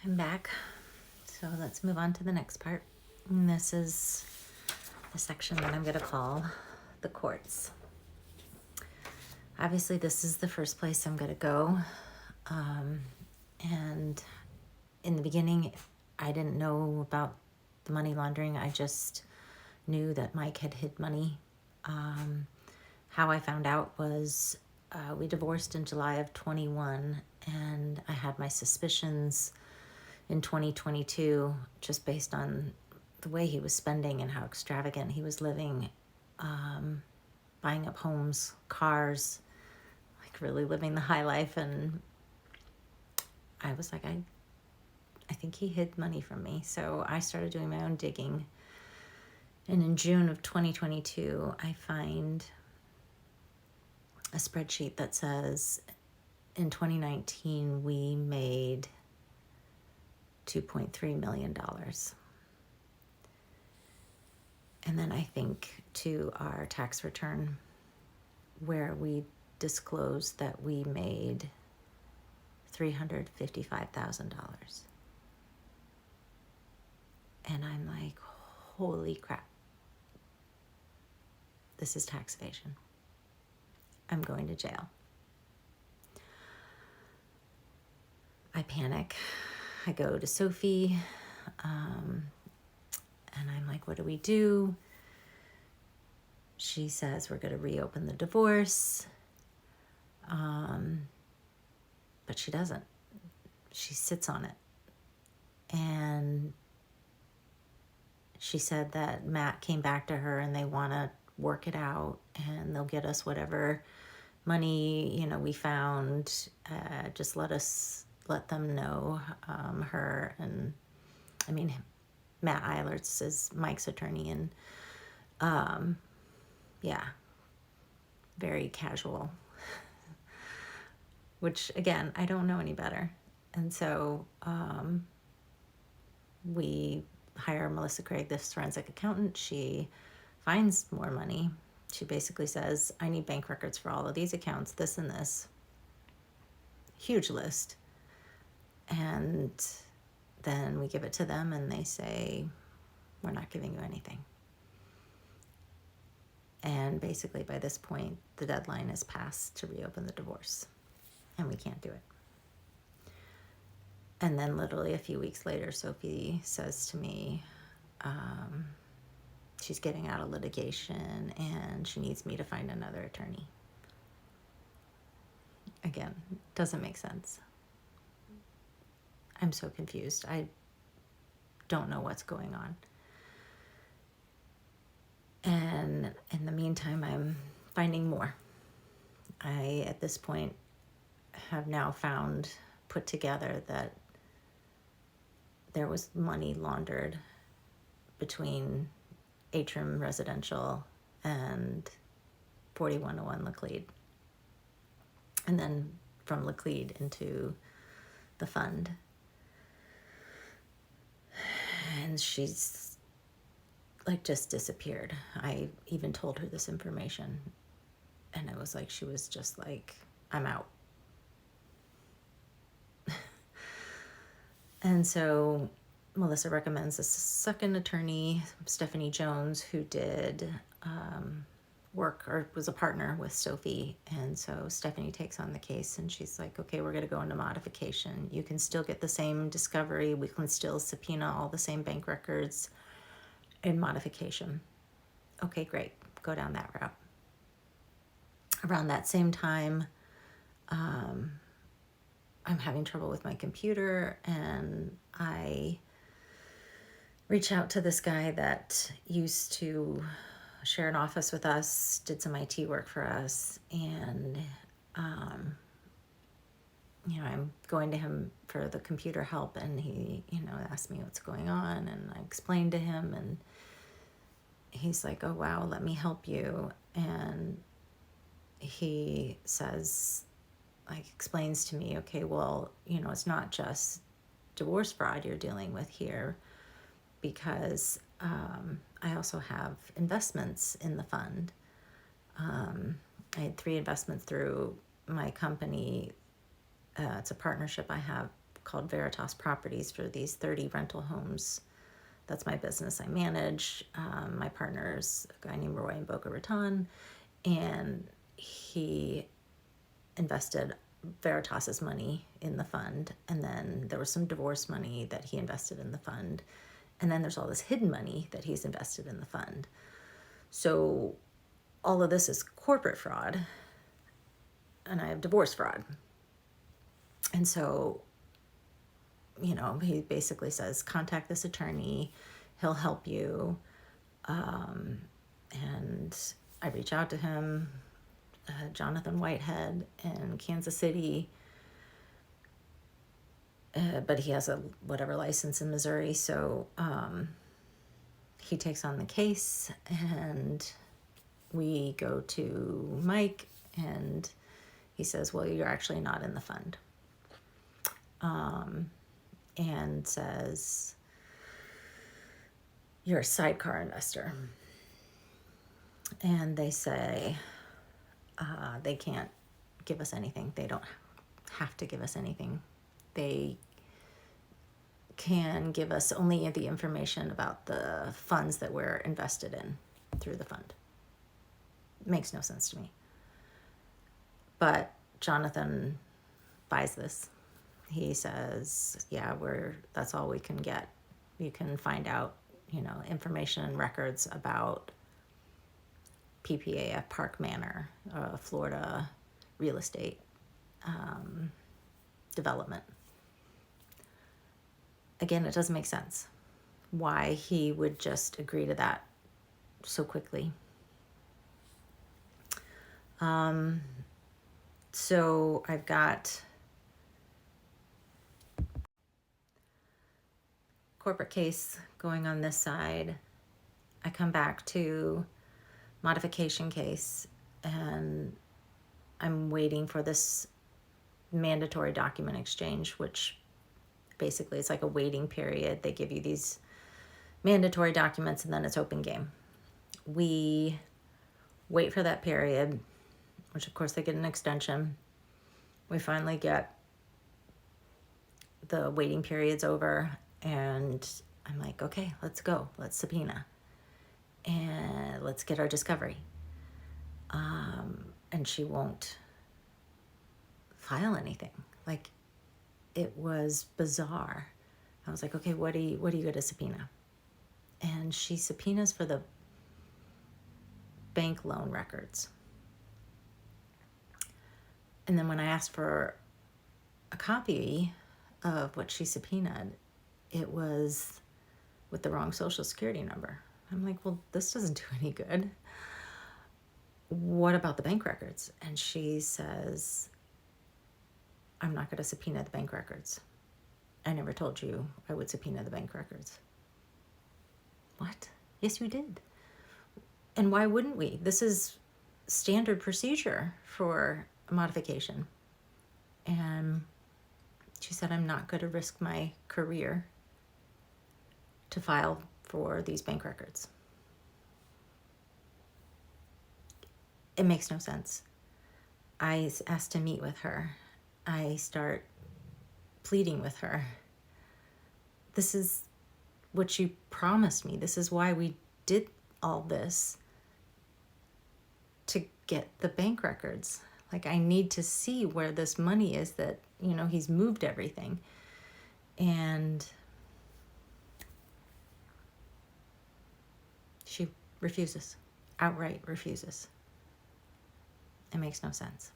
I'm back. So let's move on to the next part. And this is the section that I'm going to call the courts. Obviously, this is the first place I'm going to go. And in the beginning, I didn't know about the money laundering. I just knew that Mike had hid money. How I found out was we divorced in July of 21, and I had my suspicions in 2022 just based on the way he was spending and how extravagant he was living, buying up homes, cars, like really living the high life. And I was like, I think he hid money from me. So I started doing my own digging. And in June of 2022, I find a spreadsheet that says in 2019, we made $2.3 million. And then I think to our tax return where we disclosed that we made $355,000. And I'm like, holy crap. This is tax evasion. I'm going to jail. I panic. I go to Sophie, and I'm like, what do we do? She says we're going to reopen the divorce, but she doesn't. She sits on it. And she said that Matt came back to her and they want to work it out and they'll get us whatever money, we found. Just let them know, her. And I mean, Matt Eilertz is Mike's attorney, and very casual, which again, I don't know any better. And so we hire Melissa Craig, this forensic accountant. She finds more money. She basically says, I need bank records for all of these accounts, this and this. Huge list. And then we give it to them and they say, we're not giving you anything. And basically by this point, the deadline is passed to reopen the divorce. And we can't do it. And then literally a few weeks later, Sophie says to me, she's getting out of litigation and she needs me to find another attorney. Again, doesn't make sense. I'm so confused. I don't know what's going on. And in the meantime, I'm finding more. I, at this point, have now put together that there was money laundered between Atrium Residential and 4101 Laclede. And then from Laclede into the fund. And she's like just disappeared. I even told her this information. And it was like, she was just like, I'm out. And so Melissa recommends a second attorney, Stephanie Jones, who did work or was a partner with Sophie. And so Stephanie takes on the case and she's like, okay, we're going to go into modification. You can still get the same discovery. We can still subpoena all the same bank records in modification. Okay, great. Go down that route. Around that same time, I'm having trouble with my computer and I reach out to this guy that used to share an office with us, did some IT work for us, and I'm going to him for the computer help, and he asked me what's going on, and I explained to him, and he's like, oh wow, let me help you. And he says, explains to me, okay, well, it's not just divorce fraud you're dealing with here, because I also have investments in the fund. I had 3 investments through my company. It's a partnership I have called Veritas Properties for these 30 rental homes. That's my business I manage. My partner's a guy named Roy in Boca Raton, and he invested Veritas's money in the fund, and then there was some divorce money that he invested in the fund, and then there's all this hidden money that he's invested in the fund. So all of this is corporate fraud, and I have divorce fraud. And so, he basically says, contact this attorney, he'll help you. And I reach out to him, Jonathan Whitehead in Kansas City, but he has a whatever license in Missouri, so he takes on the case, and we go to Mike, and he says, well, you're actually not in the fund, and says, you're a sidecar investor. And they say they can't give us anything. They don't have to give us anything. They can give us only the information about the funds that we're invested in through the fund. Makes no sense to me. But Jonathan buys this. He says, yeah, that's all we can get. You can find out, information and records about PPA at Park Manor, Florida real estate development. Again, it doesn't make sense why he would just agree to that so quickly. So I've got corporate case going on this side. I come back to modification case, and I'm waiting for this mandatory document exchange, which basically it's like a waiting period. They give you these mandatory documents, and then it's open game. We wait for that period, which of course they get an extension. We finally get the waiting period's over, and I'm like, okay, let's go. Let's subpoena. And let's get our discovery. And she won't file anything. Like, it was bizarre. I was like, okay, what are you going to subpoena? And she subpoenas for the bank loan records. And then when I asked for a copy of what she subpoenaed, it was with the wrong social security number. I'm like, well, this doesn't do any good. What about the bank records? And she says, I'm not going to subpoena the bank records. I never told you I would subpoena the bank records. What? Yes, you did. And why wouldn't we? This is standard procedure for a modification. And she said, I'm not going to risk my career to file for these bank records. It makes no sense. I asked to meet with her. I start pleading with her. This is what she promised me. This is why we did all this, to get the bank records. Like, I need to see where this money is that, he's moved everything. And she refuses, outright refuses. It makes no sense.